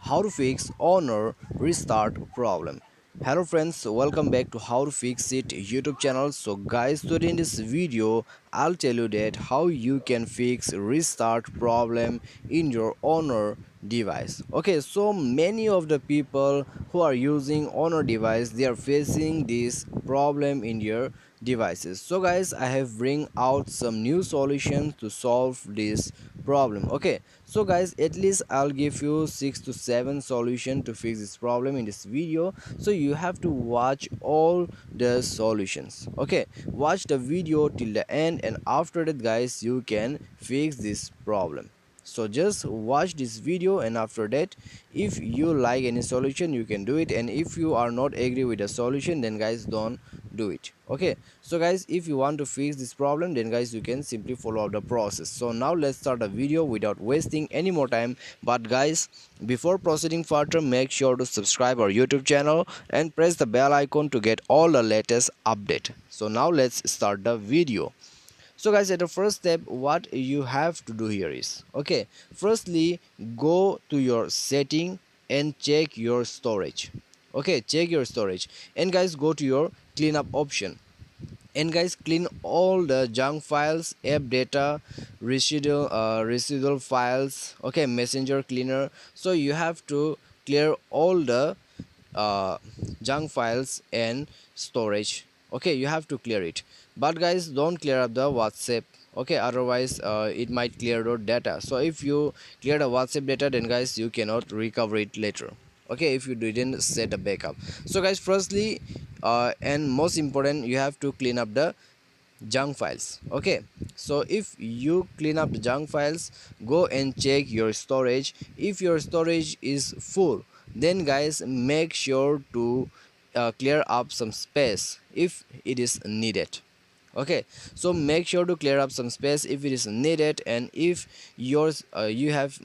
how to fix Honor restart problem. Hello friends, welcome back to How to Fix It YouTube channel. So guys, today in this video I'll tell you that how you can fix restart problem in your Honor device. Okay, so many of the people who are using Honor device, they are facing this problem in your devices. So guys, I have bring out some new solutions to solve this problem. Okay, so guys, at least I'll give you 6 to 7 solution to fix this problem in this video, so you have to watch all the solutions. Okay, watch the video till the end, and after that guys, you can fix this problem. So just watch this video, and after that, if you like any solution, you can do it, and if you are not agree with the solution, then guys, don't do it. Okay, so guys, if you want to fix this problem, then guys, you can simply follow the process. So now let's start the video without wasting any more time. But guys, before proceeding further, make sure to subscribe our YouTube channel and press the bell icon to get all the latest update. So now let's start the video. So guys, at the first step, what you have to do here is, okay, firstly go to your setting and check your storage. Okay, check your storage, and guys, go to your cleanup option, and guys, clean all the junk files, app data, residual files. Okay, messenger cleaner. So you have to clear all the uh, junk files and storage. Okay, you have to clear it, but guys, don't clear up the WhatsApp. Okay, otherwise it might clear your data. So if you clear the WhatsApp data, then guys, you cannot recover it later. Okay, if you didn't set a backup. So guys, firstly and most important, you have to clean up the junk files. Okay, so if you clean up the junk files, go and check your storage. If your storage is full, then guys, make sure to clear up some space if it is needed. Okay, so make sure to clear up some space if it is needed, and if yours you have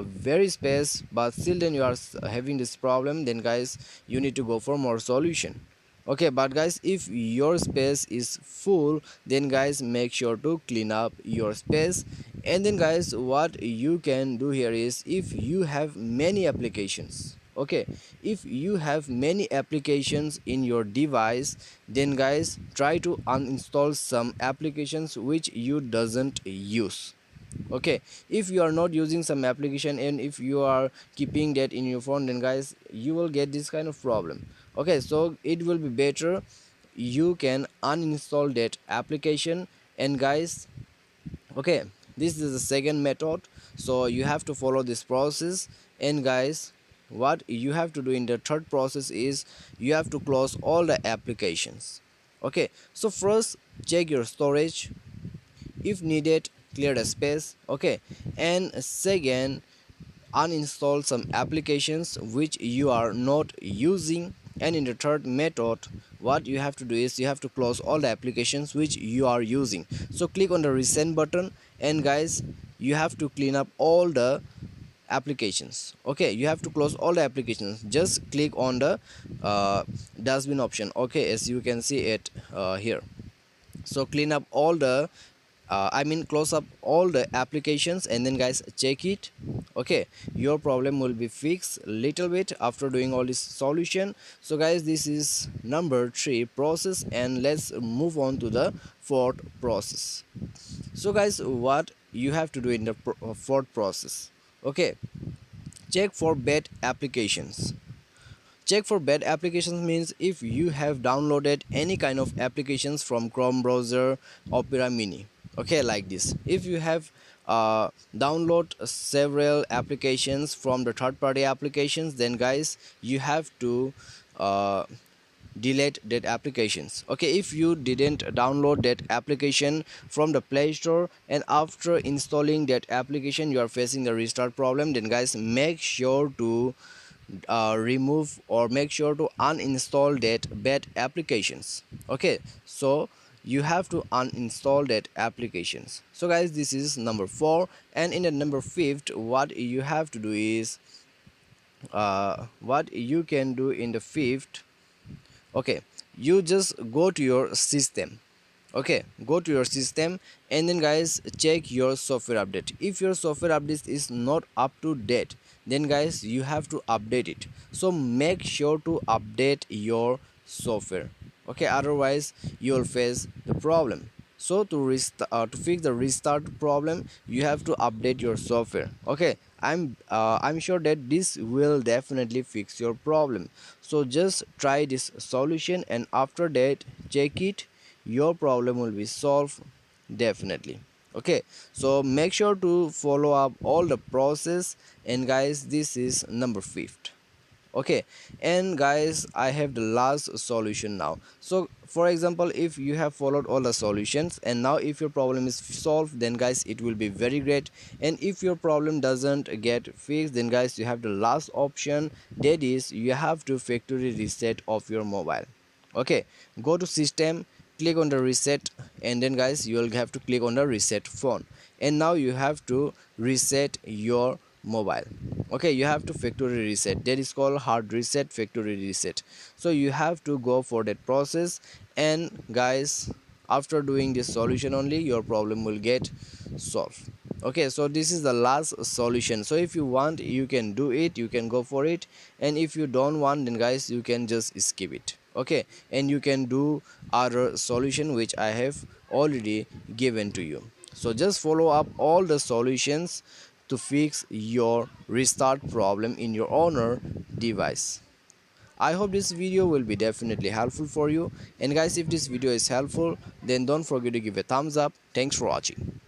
very space but still then you are having this problem, then guys, you need to go for more solution. Okay, but guys, if your space is full, then guys, make sure to clean up your space. And then guys, what you can do here is, if you have many applications, okay, if you have many applications in your device, then guys, try to uninstall some applications which you doesn't use. Okay, if you are not using some application and if you are keeping that in your phone, then guys, you will get this kind of problem. Okay, so it will be better you can uninstall that application. And guys, okay, this is the second method, so you have to follow this process. And guys, what you have to do in the third process is, you have to close all the applications. Okay, so first check your storage, if needed, clear the space. Okay, and second, uninstall some applications which you are not using. And in the third method, what you have to do is, you have to close all the applications which you are using. So click on the resend button, and guys, you have to clean up all the applications. Okay, you have to close all the applications. Just click on the dustbin option. Okay, as you can see it here. So clean up all the close up all the applications, and then guys, check it. Okay, your problem will be fixed little bit after doing all this solution. So guys, this is number 3 process, and let's move on to the fourth process. So guys, what you have to do in the fourth process, okay, check for bad applications. Check for bad applications means, if you have downloaded any kind of applications from Chrome browser, Opera Mini, okay, like this. If you have download several applications from the third-party applications, then guys, you have to uh, delete that applications. Okay, if you didn't download that application from the Play Store, and after installing that application you are facing the restart problem, then guys, make sure to remove, or make sure to uninstall that bad applications. Okay, so you have to uninstall that applications. So guys, this is number 4. And in the number 5th, what you have to do is, what you can do in the 5th, okay, you just go to your system. Okay, go to your system, and then guys, check your software update. If your software update is not up to date, then guys you have to update it. So make sure to update your software, okay, otherwise you'll face the problem. So to fix the restart problem, you have to update your software, okay. I'm sure that this will definitely fix your problem. So just try this solution, and after that check it, your problem will be solved definitely, okay. So make sure to follow up all the process. And guys, this is number 5th, okay. And guys, I have the last solution now. So for example, if you have followed all the solutions and now if your problem is solved, then guys it will be very great. And if your problem doesn't get fixed, then guys you have the last option, that is you have to factory reset of your mobile, okay. Go to system, click on the reset, and then guys you will have to click on the reset phone. And now you have to reset your mobile, okay. You have to factory reset, that is called hard reset, factory reset. So you have to go for that process. And guys, after doing this solution only, your problem will get solved, okay. So this is the last solution. So if you want, you can do it, you can go for it. And if you don't want, then guys you can just skip it, okay. And you can do other solution which I have already given to you. So just follow up all the solutions to fix your restart problem in your owner device. I hope this video will be definitely helpful for you. And guys, if this video is helpful, then don't forget to give a thumbs up. Thanks for watching.